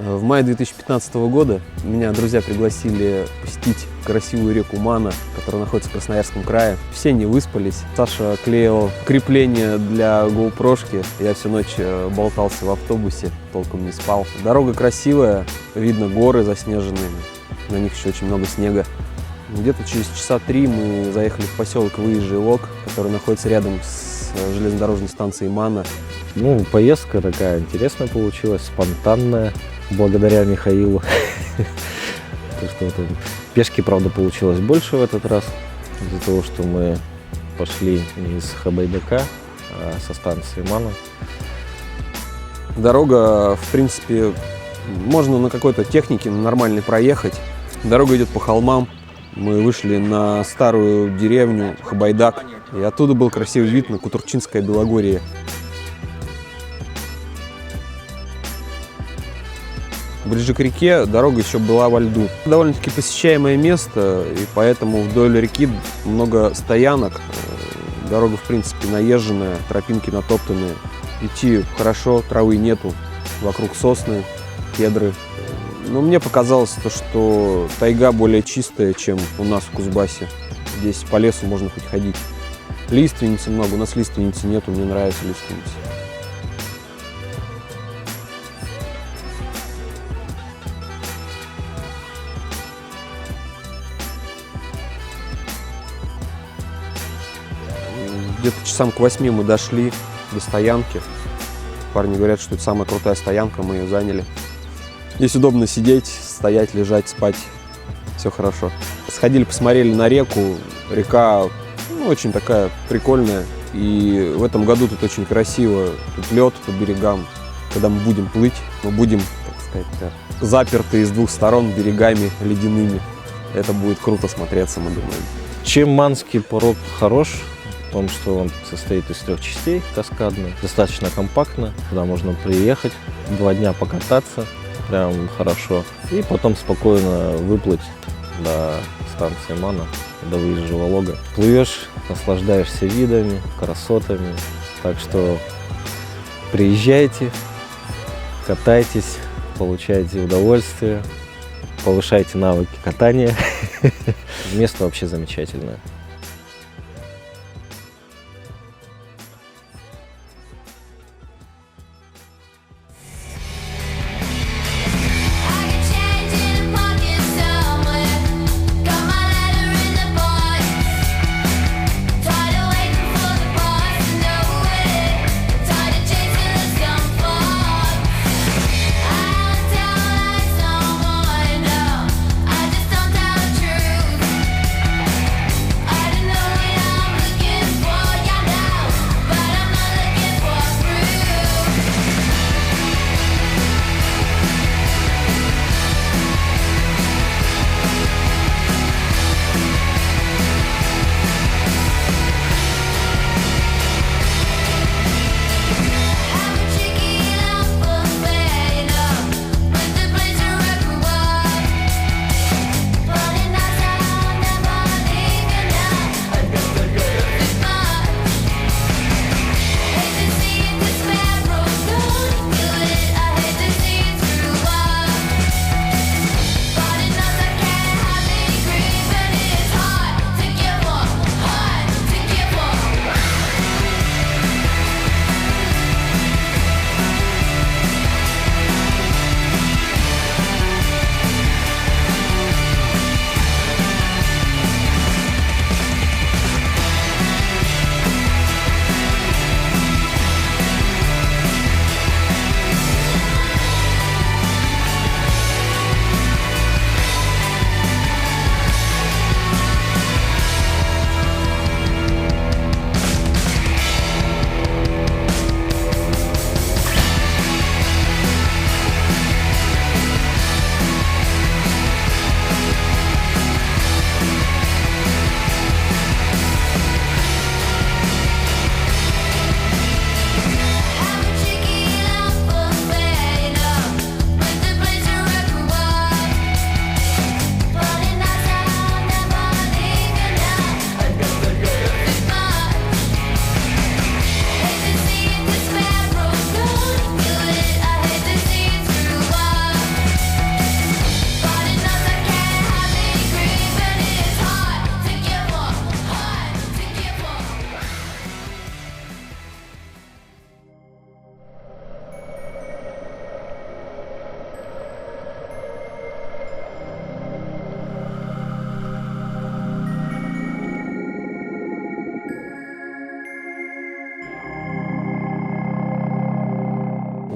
В мае 2015 года меня друзья пригласили посетить красивую реку Мана, которая находится в Красноярском крае. Все не выспались. Саша клеил крепление для GoPro-шки. Я всю ночь болтался в автобусе, толком не спал. Дорога красивая, видно горы заснеженные, на них еще очень много снега. Где-то через часа 3 мы заехали в поселок Выезжий Лог, который находится рядом с железнодорожной станцией Мана. Поездка такая интересная получилась, спонтанная, благодаря Михаилу. Пешки, правда, получилось больше в этот раз, из-за того, что мы пошли не из Хабайдака, а со станции Мана. Дорога, в принципе, можно на какой-то технике нормальной проехать. Дорога идет по холмам. Мы вышли на старую деревню Хабайдак, и оттуда был красивый вид на Кутурчинское Белогорье. Ближе к реке дорога еще была во льду. Довольно-таки посещаемое место, и поэтому вдоль реки много стоянок. Дорога, в принципе, наезженная, тропинки натоптанные. Идти хорошо, травы нету, вокруг сосны, кедры. Но мне показалось, что тайга более чистая, чем у нас в Кузбассе. Здесь по лесу можно хоть ходить. Лиственницы много, у нас лиственницы нету, мне нравится лиственница. Где-то часам к 8 мы дошли до стоянки. Парни говорят, что это самая крутая стоянка, мы ее заняли. Здесь удобно сидеть, стоять, лежать, спать. Все хорошо. Сходили, посмотрели на реку. Река очень такая прикольная. И в этом году тут очень красиво. Тут лед по берегам. Когда мы будем плыть, мы будем, так сказать, заперты с двух сторон берегами ледяными. Это будет круто смотреться, мы думаем. Чем манский порог хорош? В том, что он состоит из 3 частей каскадных, достаточно компактно, куда можно приехать, 2 дня покататься, прям хорошо, и потом спокойно выплыть до станции Мана, до Выезжего Лога. Плывешь, наслаждаешься видами, красотами, так что приезжайте, катайтесь, получайте удовольствие, повышайте навыки катания. Место вообще замечательное.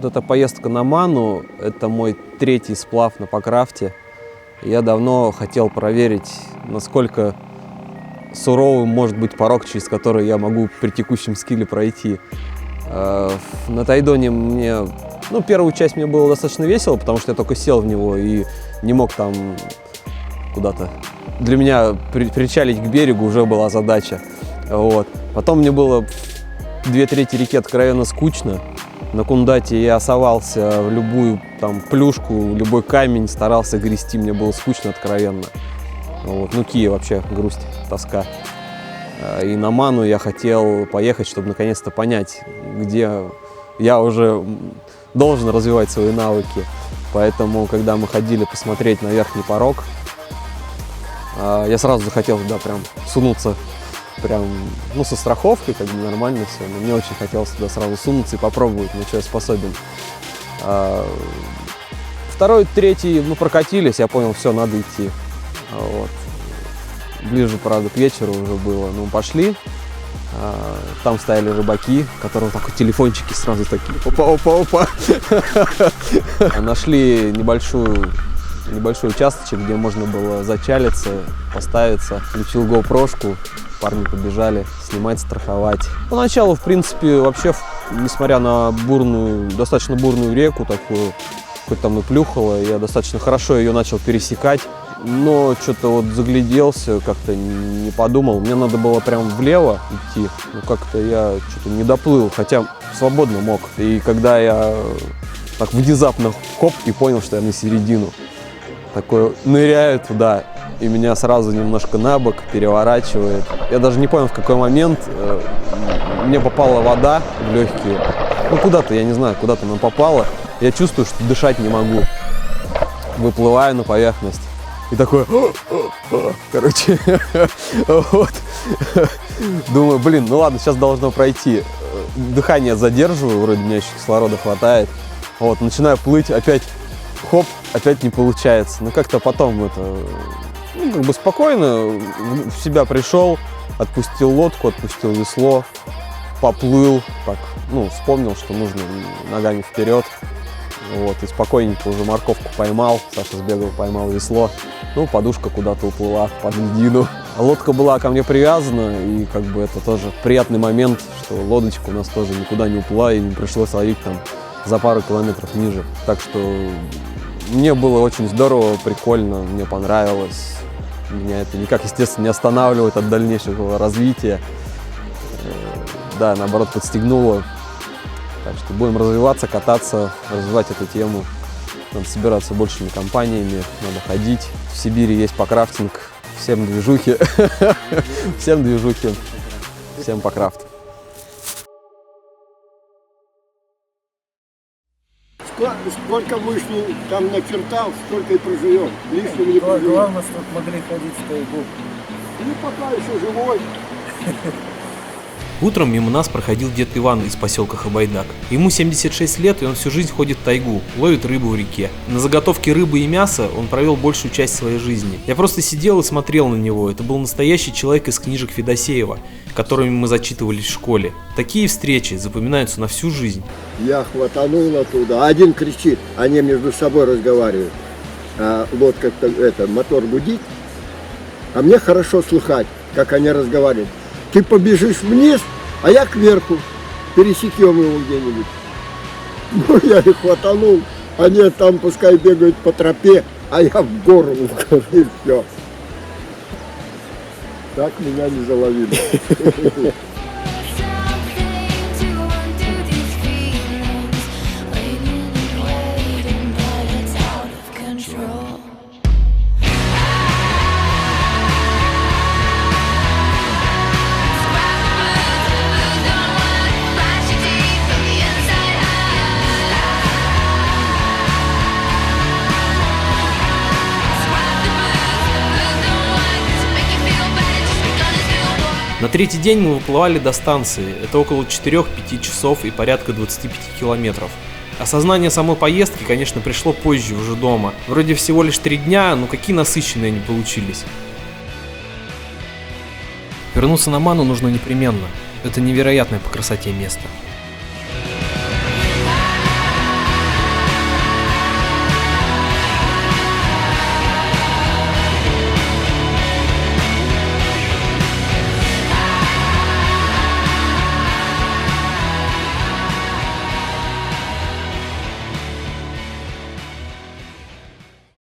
Вот эта поездка на Ману – это мой 3-й сплав на Покрафте. Я давно хотел проверить, насколько суровым может быть порог, через который я могу при текущем скилле пройти. На Тайдоне мне, первую часть мне было достаточно весело, потому что я только сел в него и не мог там куда-то. Для меня причалить к берегу уже была задача. Вот. Потом мне было 2/3 реки откровенно скучно. На Кундате я совался в любую там плюшку, любой камень, старался грести, мне было скучно откровенно. Вот. Кия вообще грусть, тоска. И на Ману я хотел поехать, чтобы наконец-то понять, где я уже должен развивать свои навыки. Поэтому, когда мы ходили посмотреть на верхний порог, я сразу захотел туда прям сунуться, со страховкой, как бы нормально все. Но мне очень хотелось туда сразу сунуться и попробовать, на что я способен. 2-й, 3-й мы прокатились, я понял, все, надо идти. Вот. Ближе, правда, к вечеру уже было. Пошли. Там стояли рыбаки, которые только телефончики сразу такие. Опа. Нашли небольшой участочек, где можно было зачалиться, поставиться. Включил GoPro-шку, парни побежали снимать, страховать. Поначалу, в принципе, вообще, несмотря на достаточно бурную реку такую, хоть там и плюхало, я достаточно хорошо ее начал пересекать. Но что-то загляделся, как-то не подумал. Мне надо было прям влево идти. Как-то я что-то не доплыл, хотя свободно мог. И когда я так внезапно хоп и понял, что я на середину, такой ныряю туда, и меня сразу немножко на бок переворачивает. Я даже не понял, в какой момент мне попала вода в легкие. Куда-то, я не знаю, куда-то она попала. Я чувствую, что дышать не могу. Выплываю на поверхность. И такой, короче, вот. Думаю, ладно, сейчас должно пройти. Дыхание задерживаю, вроде меня еще кислорода хватает. Вот, начинаю плыть, опять хоп, опять не получается. Как-то потом спокойно в себя пришел, отпустил лодку, отпустил весло, поплыл, так, вспомнил, что нужно ногами вперед. Вот, и спокойненько уже морковку поймал, Саша сбегал, поймал весло, подушка куда-то уплыла под льдину. Лодка была ко мне привязана, и это тоже приятный момент, что лодочка у нас тоже никуда не уплыла, и не пришлось ловить там за пару километров ниже. Так что мне было очень здорово, прикольно, мне понравилось. Меня это никак, естественно, не останавливает от дальнейшего развития. Да, наоборот, подстегнуло. Так что будем развиваться, кататься, развивать эту тему. Надо собираться большими компаниями, надо ходить. В Сибири есть покрафтинг, всем движухи, всем покрафт. Сколько вышли там начертал, столько и проживем. Лишнего не проживем. Главное, чтобы могли ходить в тайгу. Пока еще живой. Утром мимо нас проходил дед Иван из поселка Хабайдак. Ему 76 лет, и он всю жизнь ходит в тайгу, ловит рыбу в реке. На заготовке рыбы и мяса он провел большую часть своей жизни. Я просто сидел и смотрел на него. Это был настоящий человек из книжек Федосеева, которыми мы зачитывались в школе. Такие встречи запоминаются на всю жизнь. Я хватанул оттуда. Один кричит, они между собой разговаривают. А лодка, мотор гудит. А мне хорошо слыхать, как они разговаривают. Ты побежишь вниз, а я кверху. Пересекем его где-нибудь. Я их хватанул. Они там пускай бегают по тропе, а я в гору. И все. Так меня не заловили. На 3-й день мы выплывали до станции, это около 4-5 часов и порядка 25 километров. Осознание самой поездки, конечно, пришло позже, уже дома. Вроде всего лишь 3 дня, но какие насыщенные они получились. Вернуться на Ману нужно непременно, это невероятное по красоте место.